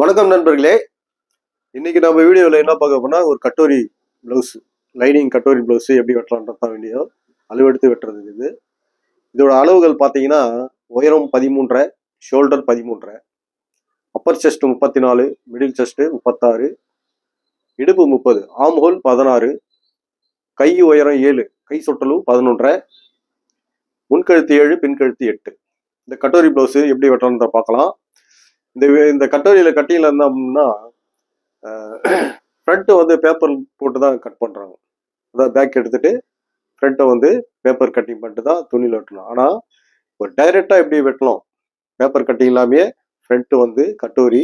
வணக்கம் நண்பர்களே. இன்னைக்கு நம்ம வீடியோவில் என்ன பார்க்க போனா ஒரு katori blouse, lining katori blouse எப்படி வெட்டலான்றது தான் வீடியோ. அளவெடுத்து வெட்டுறது இது. இதோட அளவுகள் பார்த்தீங்கன்னா உயரம் 13.5, shoulder 13.5, Appar chest 34, middle chest 36, இடுப்பு 30, ஆம் ஹோல் 16, கை உயரம் 7, கை சுற்றளவு 11.5, முன்கழுத்து 7, பின்கழுத்து 8. இந்த கட்டோரி பிளவுஸ் எப்படி வெட்டலான்றத பார்க்கலாம். இந்த கட்டோரியில கட்டிங்ல இருந்தோம்னா ஃப்ரண்ட் வந்து பேப்பர் போட்டு தான் கட் பண்றாங்க. அதாவது பேக் எடுத்துட்டு ஃப்ரண்ட்டை வந்து பேப்பர் கட்டிங் பண்ணிட்டு தான் துணியில் வெட்டணும். ஆனால் இப்போ டைரெக்டா எப்படி வெட்டலாம், பேப்பர் கட்டிங் இல்லாமே ஃப்ரண்ட் வந்து கட்டோரி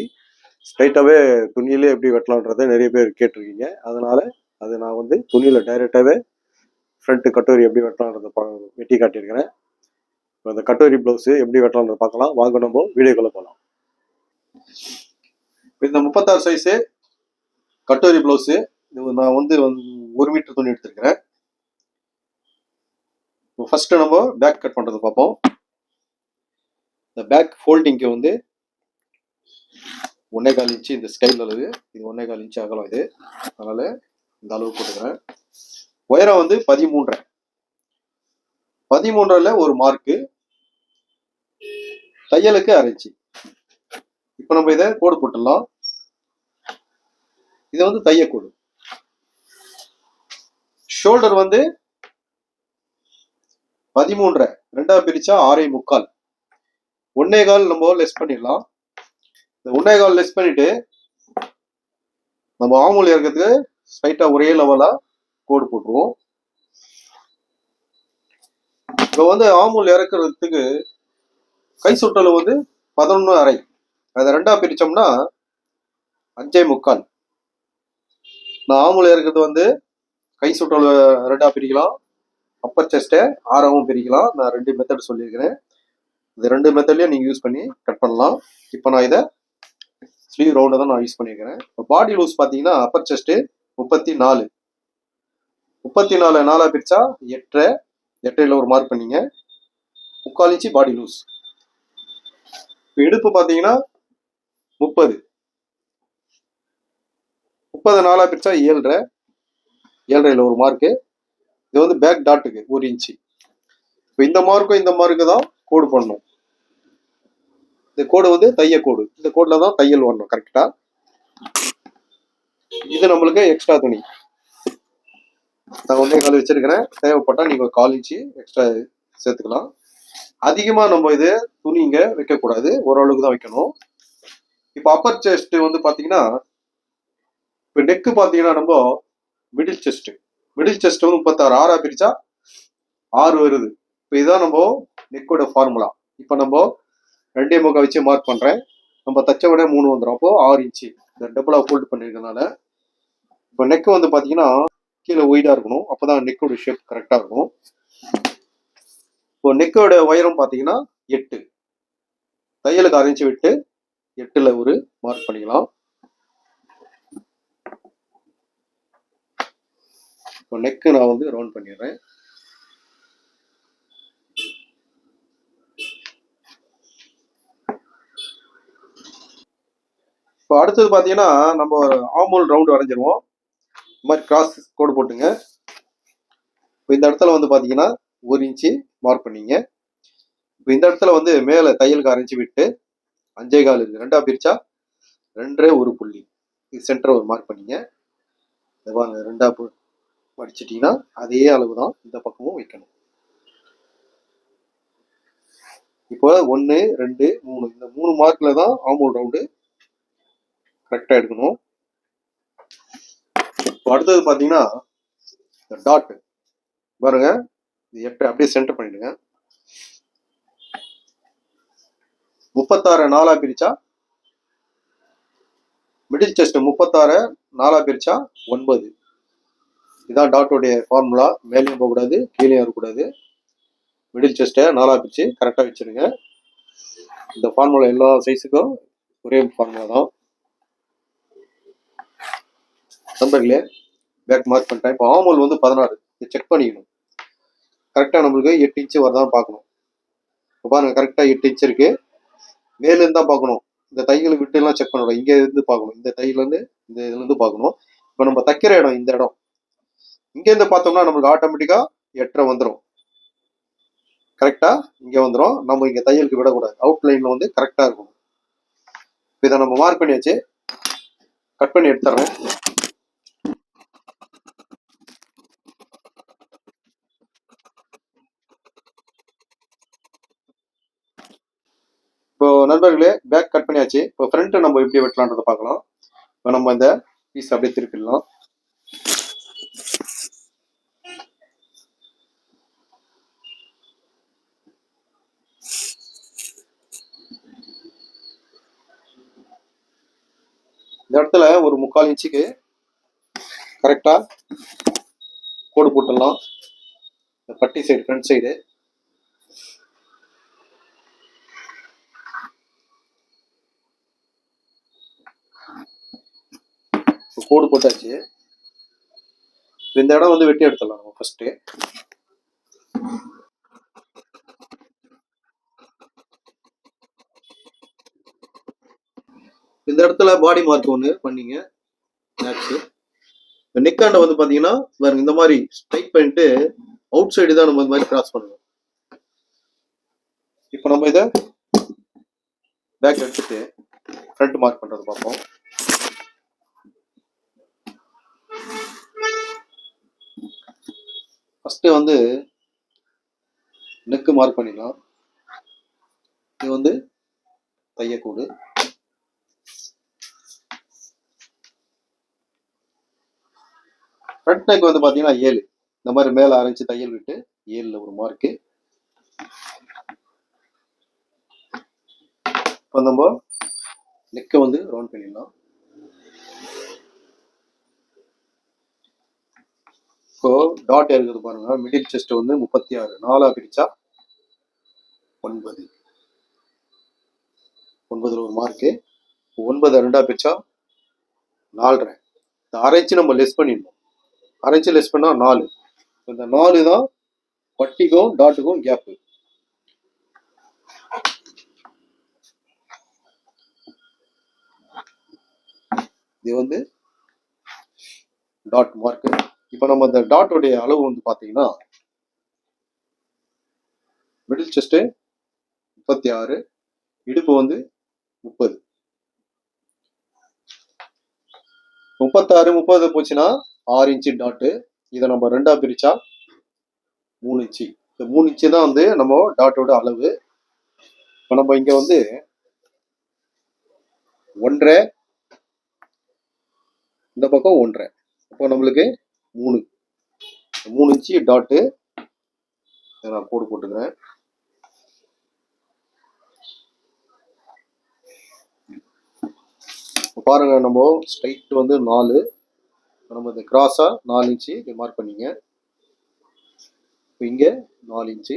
ஸ்ட்ரைட்டாகவே துணியிலே எப்படி வெட்டலான்றதை நிறைய பேர் கேட்டிருக்கீங்க. அதனால அது நான் வந்து துணியில் டைரெக்டாகவே ஃப்ரண்ட் கட்டோரி எப்படி வெட்டலான்றதை வெட்டி காட்டியிருக்கிறேன். இப்போ அந்த கட்டோரி பிளவுஸ் எப்படி வெட்டலான்றதை பார்க்கலாம். வாங்க நம்ம வீடியோக்குள்ள போகலாம். இந்த 36 சைஸு கட்டோரி பிளவுஸ் நான் வந்து 1 மீட்டர் துணி எடுத்திருக்கிறேன். ஃபர்ஸ்ட் நம்ம பேக் கட் பண்றது பார்ப்போம். இந்த பேக் ஃபோல்டிங்க்கு வந்து 1.25 இன்ச்சு இந்த ஸ்டைல் அளவு, இது 1.25 இன்ச்சு அகலம் இது. அதனால இந்த அளவு போட்டுக்கிறேன். உயரம் வந்து 13.5, 13.5ல ஒரு மார்க்கு, தையலுக்கு 1/2 இன்ச்சு. இப்போ நம்ம இதை கோடு போட்டுடலாம். இது வந்து தையக்கூடு. ஷோல்டர் வந்து 13.5, ரெண்டா பிரிச்சா 6.25, 1.25 நம்ம லெஸ் பண்ணிடலாம். இந்த 1.25 லெஸ் பண்ணிட்டு நம்ம ஆமூல் இறக்கிறதுக்கு ஸ்ட்ரைட்டா ஒரே லெவலா கோடு போட்டுருவோம். இப்போ வந்து ஆமூல் இறக்குறதுக்கு கை சுற்றளவு வந்து 11.5, அதை ரெண்டா பிரிச்சோம்னா 5.25. நான் ஆமூல் இறக்கிறது வந்து கை சுற்றளவு ரெண்டா பிரிக்கலாம், அப்பர் செஸ்ட்டை 6ஆவும் பிரிக்கலாம். நான் 2 மெத்தட் சொல்லியிருக்கிறேன். இந்த 2 மெத்தட்லையும் நீங்கள் யூஸ் பண்ணி கட் பண்ணலாம். இப்போ நான் இதை ஸ்லீவ் ரவுண்டை தான் நான் யூஸ் பண்ணியிருக்கிறேன். இப்போ பாடி லூஸ் பார்த்தீங்கன்னா அப்பர் செஸ்ட்டு 34, 34 4ஆக பிரிச்சா 8.5, 8.5ல ஒரு மார்க் பண்ணிங்க. 3/4 இன்ச்சு பாடி லூஸ். இப்போ இடுப்பு பார்த்தீங்கன்னா 30, 30 4ஆக பிரிச்சா 7.5, 7.5ல ஒரு மார்க்கு. இது வந்து பேக் டாட்டுக்கு 1 இன்ச்சு. இப்போ இந்த மார்க்கும் இந்த மார்க்கு தான் கோடு பண்ணணும். இந்த கோடு வந்து தைய கோடு. இந்த கோடில் தான் தையல் வரணும் கரெக்டா. இது நம்மளுக்கு எக்ஸ்ட்ரா துணி நான் 1.25 வச்சிருக்கிறேன். தேவைப்பட்டா நீங்க 1/4 இன்ச்சு எக்ஸ்ட்ரா சேர்த்துக்கலாம். அதிகமா நம்ம இது துணி இங்க வைக்கக்கூடாது, ஓரளவுக்கு தான் வைக்கணும். இப்போ அப்பர் செஸ்ட் வந்து பாத்தீங்கன்னா, இப்போ நெக்கு பாத்தீங்கன்னா நம்ம மிடில் செஸ்ட் வந்து 36, 6ஆ பிரிச்சா 6 வருது. இப்போ இதான் நம்ம நெக்கோட ஃபார்முலா. இப்போ நம்ம 2.25 வச்சு மார்க் பண்றேன். நம்ம தச்ச விட 3 வந்துடும். அப்போ 6 இன்ச்சு இந்த டபுளா ஃபோல்ட் பண்ணிருக்கனால. இப்போ நெக் வந்து பாத்தீங்கன்னா கீழே ஒய்டா இருக்கணும், அப்பதான் நெக்கோட ஷேப் கரெக்டா இருக்கும். இப்போ நெக்கோட உயரம் பாத்தீங்கன்னா 8, தையலுக்கு 1/2 இன்ச்சு விட்டு 8ல ஒரு மார்க் பண்ணிக்கலாம். இப்போ நெக்கு நான் வந்து ரவுண்ட் பண்ணிடுறேன். இப்போ அடுத்தது பாத்தீங்கன்னா நம்ம ஆமூல் ரவுண்ட் வரைஞ்சிருவோம். இந்த மாதிரி கிராஸ் கோடு போட்டுங்க. இப்போ இந்த இடத்துல வந்து பாத்தீங்கன்னா 1 இன்ச்சு மார்க் பண்ணீங்க. இப்போ இந்த இடத்துல வந்து மேலே தையலுக்கு 1/2 இன்ச்சு விட்டு 5.25 இருக்கு, ரெண்டா பிரிச்சா 2 ஒரு புள்ளி, இது சென்டர் ஒரு மார்க் பண்ணீங்க. ரெண்டா படிச்சிட்டீங்கன்னா அதே அளவு தான் இந்த பக்கமும் வைக்கணும். இப்போ 1 2 3 இந்த 3 மார்க்ல தான் ஆமூல் ரவுண்டு கரெக்டா எடுக்கணும். இப்போ அடுத்தது பாத்தீங்கன்னா இந்த டாட் பாருங்க, இது அப்படியே சென்டர் பண்ணிடுங்க. 36 4ஆ பிரிச்சா மிடில் செஸ்ட் 36 4ஆ பிரிச்சா 9. இதான் டாட்டோடைய ஃபார்முலா. மேலேயும் போகக்கூடாது, கீழே இருக்கக்கூடாது. மிடில் செஸ்ட்டை 4ஆ பிரிச்சு கரெக்டா வச்சிருங்க. இந்த ஃபார்முலா எல்லா சைஸுக்கும் ஒரே ஃபார்முலா தான். நம்பர்களே பேக் மார்க் பண்ணிட்டேன். இப்போ ஆமூல் வந்து 16, இதை செக் பண்ணிக்கணும். கரெக்டா நம்மளுக்கு 8 இன்ச்சு வரதான் பார்க்கணும். இப்போ பாருங்க கரெக்டா 8 இன்ச்சு இருக்கு. மேலேருந்து தான் பார்க்கணும், இந்த தையல் விட்டு எல்லாம் செக் பண்ணணும். இங்க இருந்து பார்க்கணும், இந்த தையல இருந்து இந்த இதுல இருந்து பார்க்கணும். இப்ப நம்ம தைக்கிற இடம் இந்த இடம், இங்க இருந்து பார்த்தோம்னா நம்மளுக்கு ஆட்டோமேட்டிக்கா 8.5 வந்துடும். கரெக்டா இங்க வந்துடும். நம்ம இங்க தையலுக்கு விடக்கூடாது, அவுட்லைன்ல வந்து கரெக்டா இருக்கும். இதை நம்ம மார்க் பண்ணியாச்சு, கட் பண்ணி எடுத்துறேன். இப்போ நண்பர்களே பேக் கட் பண்ணியாச்சு. இப்போ ஃப்ரண்ட் நம்ம எப்படி வெட்டலான்றதை பார்க்கலாம். இப்போ நம்ம இந்த பீஸ் அப்படியே திருப்பிடலாம். இந்த இடத்துல ஒரு 3/4 இன்ச்சுக்கு கரெக்டா கோடு போட்டுடலாம். பட்டி சைடு ஃப்ரண்ட் சைடு கோடு போட்டாச்சு. இந்த இடம் வந்து வெட்டி எடுத்துடலாம் நம்ம ஃபர்ஸ்ட். இந்த இடத்துல பாடி மார்க் ஒன்று பண்ணீங்க. நெக்காண்ட வந்து பாத்தீங்கன்னா இந்த மாதிரி ஸ்ட்ரைட் பண்ணிட்டு அவுட் சைடு தான் நம்ம இந்த மாதிரி கிராஸ் பண்ணணும். இப்போ நம்ம இதை பேக் எடுத்துட்டு ஃப்ரண்ட் மார்க் பண்றது பார்ப்போம். ஃபர்ஸ்ட் வந்து நெக்கு மார்க் பண்ணிடலாம். இது வந்து தையக்கூடு. ஃப்ரண்ட் நெக் வந்து பாத்தீங்கன்னா 7, இந்த மாதிரி மேல அரைச்சு தையல் விட்டு 7ல ஒரு மார்க்கு. இப்போ நம்ம நெக்கை வந்து ரவுண்ட் பண்ணிடலாம். இப்போ டாட் இருக்குது பாருங்க, மிடில் செஸ்ட் வந்து 36, 4 பிரிச்சா 9, 9ல ஒரு மார்க்கு. 9 2 பிரிச்சா 4.5. இந்த அரைச்சு நம்ம லெஸ் பண்ணிடணும். அரைச்சு லெஸ் பண்ணா 4. இந்த 4 தான் பட்டிக்கும் டாட்டுக்கும் கேப்பு. இது வந்து டாட் மார்க். இப்போ நம்ம இந்த டாட்டோடைய அளவு வந்து பாத்தீங்கன்னா மிடில் செஸ்ட் 36, இடுப்பு வந்து 30. 36 30 போச்சுன்னா 6 இன்ச்சு டாட்டு. இதை நம்ம 2 பிரிச்சா 3 இன்ச்சு. இந்த 3 இன்ச்சு தான் வந்து நம்ம டாட்டோட அளவு. இப்போ நம்ம இங்க வந்து 1.5, இந்த பக்கம் 1.5, அப்போ நம்மளுக்கு 3 இன்ச்சு டாட்டு. நான் கோடு போட்டுக்கிறேன். பாருங்க, நம்ம ஸ்ட்ரைட் வந்து 4, நம்ம இந்த கிராஸா 4 இன்ச்சு மார்க் பண்ணிங்க. இப்போ இங்க 4 இன்ச்சு,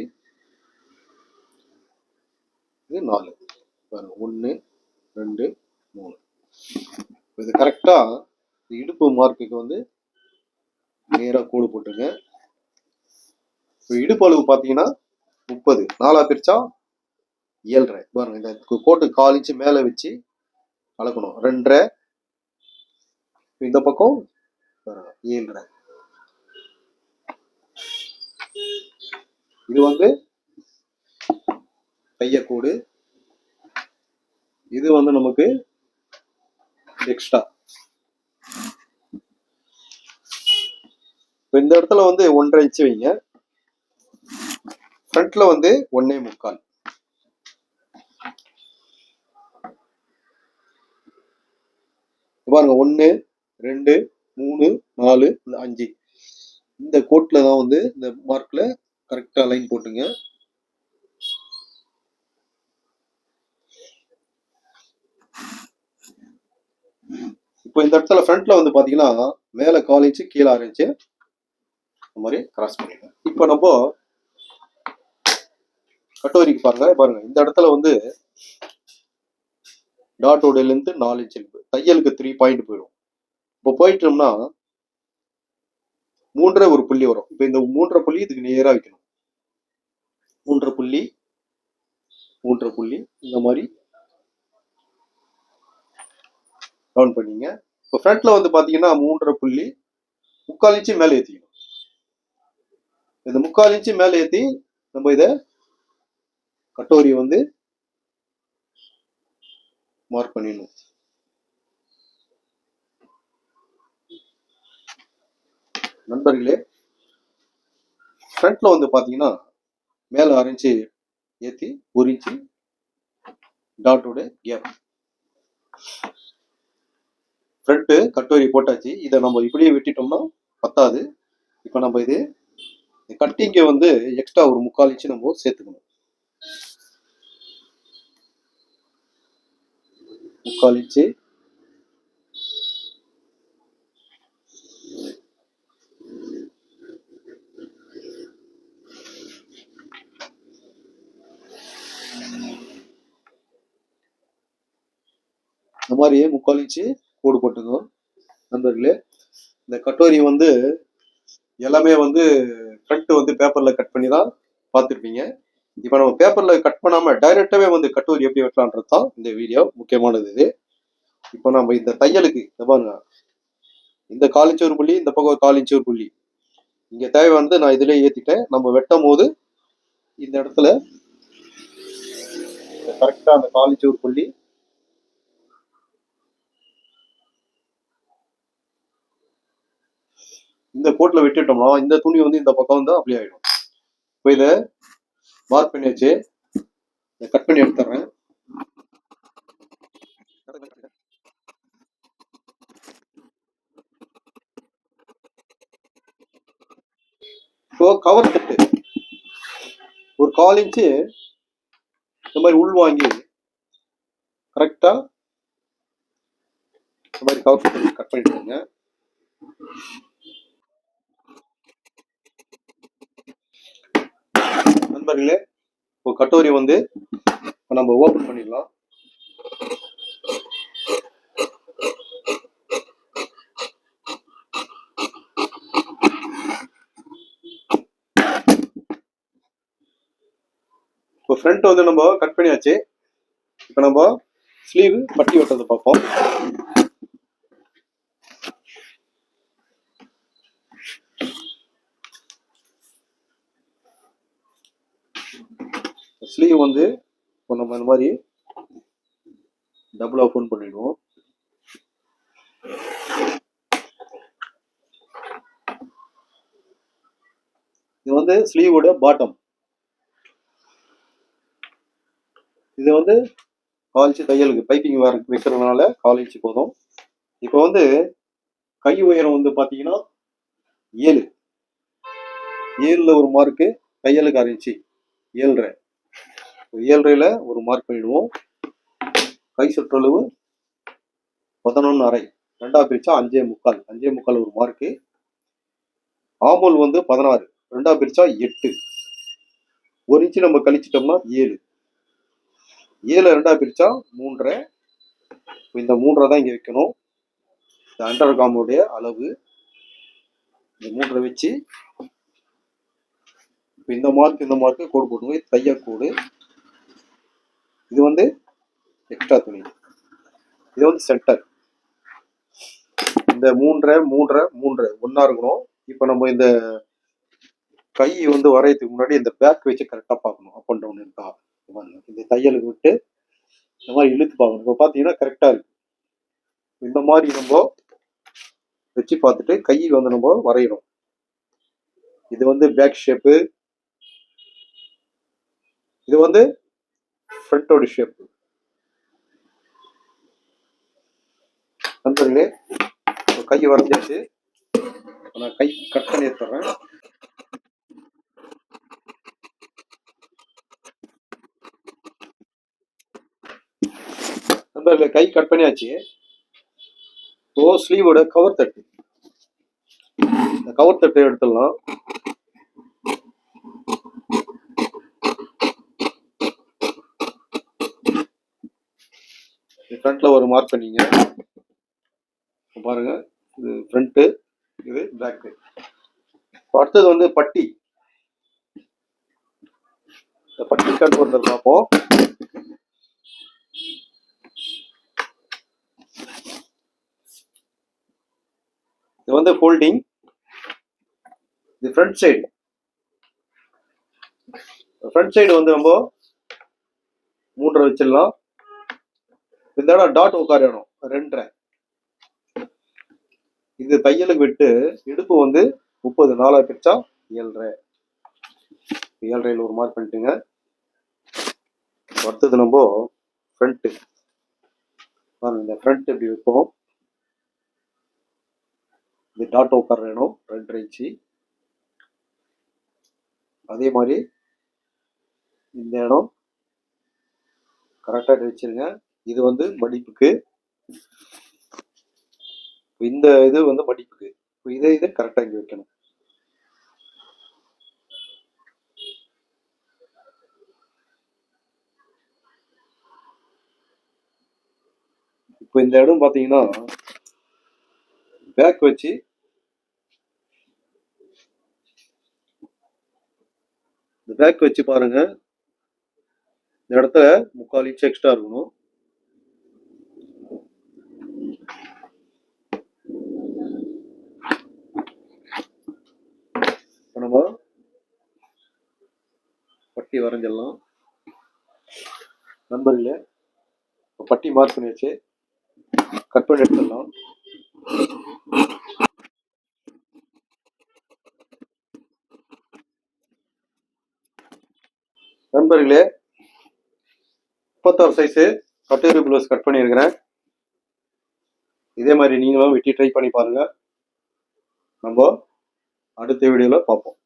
இது 4. பாருங்க 1 2 3. இது கரெக்டா இடுப்பு மார்க்குக்கு வந்து நேரா கோடு போட்டுங்க. இப்போ இடுப்பு அளவு பார்த்தீங்கன்னா 30, 4 பிரிச்சா 7.5. பாருங்க இந்த கோட்டு 1/4 இன்ச்சு மேல வச்சு அளக்கணும். 2.5, இந்த பக்கம் 7.5. இது வந்து தையக்கூடு. இது வந்து நமக்கு எக்ஸ்ட்ரா. இந்த இடத்துல வந்து 1.5 இன்ச்சு வைங்க. ஃப்ரண்ட்ல வந்து 1.25. பாருங்க 1 2 3 4 5. இந்த கோட்ல தான் வந்து இந்த மார்க்ல கரெக்டா லைன் போட்டுங்க. இப்போ இந்த இடத்துல ஃப்ரண்ட்ல வந்து பாத்தீங்கன்னா மேல 1/4 இன்ச்சு கீழே 6 இன்ச்சு இந்த மாதிரி கிராஸ் பண்ணிடுங்க. இப்போ நம்ம கட்டோரிக்கு பாருங்க இந்த இடத்துல வந்து டாட்டோட லென்த் 4 இன்ச்சு இருக்கு. தையலுக்கு 3 பாயிண்ட் போயிடும். இப்போ போயிட்டோம்னா 3.5 ஒரு புள்ளி வரும். இப்போ இந்த 3.5 புள்ளி இதுக்கு நேரா வைக்கணும். 3.5 புள்ளி இந்த மாதிரி ரவுண்ட் பண்ணிங்க. இப்போ ஃப்ரண்ட்ல வந்து பாத்தீங்கன்னா 3.5 புள்ளி 3/4 இன்ச்சு மேலே ஏற்றிக்கணும். இந்த 3/4 இன்ச்சு மேலே ஏற்றி நம்ம இதை கட்டோரியை வந்து மார்க் பண்ணிடணும். நண்பர்களே, ஃப்ரண்ட்ல வந்து பாத்தீங்கன்னா மேலே 6 இன்ச்சு ஏற்றி 1 இன்ச்சு டாட்டோட கேப். ஃப்ரண்ட் கட்டோரி போட்டாச்சு. இதை நம்ம இப்படியே விட்டுட்டோம்னா பத்தாது. இப்போ நம்ம இது கட்டிங்க வந்து எக்ஸ்ட்ரா ஒரு 3/4 இன்ச்சு நம்ம சேர்த்துக்கணும். 3/4 இன்ச்சு இந்த மாதிரி 3/4 இன்ச்சு கோடு போட்டுக்கணும். நண்பர்களே, இந்த கட்டோரி வந்து எல்லாமே வந்து ஃப்ரண்ட் வந்து பேப்பர்ல கட் பண்ணி தான் பார்த்துருப்பீங்க. இப்போ நம்ம பேப்பர்ல கட் பண்ணாம டைரக்டாவே வந்து கட்டோரி எப்படி வெட்டலான்றது தான் இந்த வீடியோ. முக்கியமானது இது. இப்போ நம்ம இந்த தையலுக்கு பாருங்க, இந்த 1/4 இன்ச்சு ஒரு புள்ளி, இந்த பக்கம் 1/4 இன்ச்சு ஒரு புள்ளி, இங்க தேவை வந்து நான் இதுல ஏத்திட்டேன். நம்ம வெட்டும் போது இந்த இடத்துல கரெக்டா அந்த 1/4 இன்ச்சு ஒரு புள்ளி இந்த கோட்ல விட்டுட்டோம்னா இந்த துணி வந்து இந்த பக்கம் வந்து அப்படி ஆயிடும். இப்போ இதை மார்க் பண்ணி வச்சு கட் பண்ணி எடுத்துறேன். இப்போ கவர் தட்டு ஒரு 1/4 இன்ச்சு இந்த மாதிரி உள் வாங்கி கரெக்டா இந்த மாதிரி கவர் தட்டு கட் பண்ணிட்டுங்க. நண்பர்களே, இப்போ கட்டோரி வந்து நம்ம ஓபன் பண்ணிடலாம். இப்போ ஃப்ரண்ட் வந்து நம்ம கட் பண்ணியாச்சு. இப்போ நம்ம ஸ்லீவ் பட்டி வெட்டுறதை பார்ப்போம். ஸ்லீவ் வந்து இப்போ நம்ம இந்த மாதிரி டபுள் ஓப்பன் பண்ணிடுவோம். இது வந்து ஸ்லீவோட பாட்டம். இது வந்து 1/4 இன்ச்சு தையலுக்கு பைப்பிங் வைக்கிறதுனால 1/4 இன்ச்சு போதும். இப்போ வந்து கை உயரம் வந்து பாத்தீங்கன்னா 7 7ல ஒரு மார்க்கு, தையலுக்கு 1/2 இன்ச்சு 7.5 7.5ல ஒரு மார்க் பண்ணிடுவோம். கை சுற்றளவு 11.5 2ஆ பிரிச்சா 5.75 5.75 ஒரு மார்க்கு. ஆமோல் வந்து 16 2ஆ பிரிச்சா 8 1 இன்ச்சு நம்ம கழிச்சிட்டோம்னா 7 7 2ஆ பிரிச்சா 3.5. இந்த 3.5 தான் இங்க வைக்கணும். இந்த அண்டர் காமுடைய அளவு இந்த 3.5 வச்சு இந்த மார்க்கு கோடு போடுவோம். தையல் கோடு. இது வந்து எக்ஸ்ட்ரா துணி. இது வந்து சென்டர். இந்த 3.5 ஒன்னா இருக்கணும். இப்போ நம்ம இந்த கை வந்து வரையறதுக்கு முன்னாடி இந்த பேக் வச்சு கரெக்டா பார்க்கணும். அப் அண்ட் டவுன் இருக்கா, இந்த தையலுக்கு விட்டு இந்த மாதிரி இழுத்து பார்க்கணும். இப்போ பார்த்தீங்கன்னா கரெக்டா இருக்கு. இந்த மாதிரி நம்ம வச்சு பார்த்துட்டு கை வந்து நம்ம வரையணும். இது வந்து பேக் ஷேப்பு, இது வந்து ஃப்ரண்டோட ஷேப்பு. நண்பர்களே, கை வரைஞ்சாச்சு. நான் கை கட் பண்ணி எடுத்துறேன். நண்பர்களே, கை கட் பண்ணியாச்சு. இப்போ ஸ்லீவோட கவர் தட்டு, இந்த கவர் தட்டு எடுத்துடலாம். ஃப்ரண்ட்ல ஒரு மார்க் பண்ணீங்க பாருங்க. இது ஃப்ரண்ட், இது பேக். அடுத்தது வந்து பட்டி. இந்த பட்டி கட் பண்ணுறது பார்ப்போம். இது வந்து ஃபோல்டிங். இது ஃப்ரண்ட் சைடு. ஃப்ரண்ட் சைடு வந்து நம்ம 3.5 வச்சிடலாம். இந்த இடம் டாட் உட்காரணும் 2.5. இது தையலுக்கு விட்டு இடுப்பு வந்து 30, 4 பிரிச்சா 7.5. 7.5 ஒரு மார்க் பண்ணிட்டுங்க. அடுத்தது நம்ம ஃப்ரண்ட்டு பாருங்க. இந்த ஃப்ரண்ட் இப்படி வைப்போம். இது டாட் உட்கார வேணும் 2.5 இன்ச்சு. அதே மாதிரி இந்த இடம் கரெக்டாக வச்சிருங்க. இது வந்து மடிப்புக்கு, இந்த இது வந்து மடிப்புக்கு. இதை கரெக்டாக இங்கே வைக்கணும். இப்போ இந்த இடம் பார்த்தீங்கன்னா பேக் வச்சு இந்த பேக் வச்சு பாருங்க. இந்த இடத்துல 3/4 இன்ச் எக்ஸ்ட்ரா இருக்கணும். நம்ம பட்டி வரைஞ்சிடலாம். நண்பர்களே, பட்டி மார்க் பண்ணி வச்சு கட் பண்ணி எடுத்துடலாம். நண்பர்களே, 36 சைஸு கட்டோரி ப்ளவுஸ் கட் பண்ணியிருக்கிறேன். இதே மாதிரி நீங்களும் வெட்டி ட்ரை பண்ணி பாருங்க. நம்ம அடுத்த வீடியோவில் பார்ப்போம்.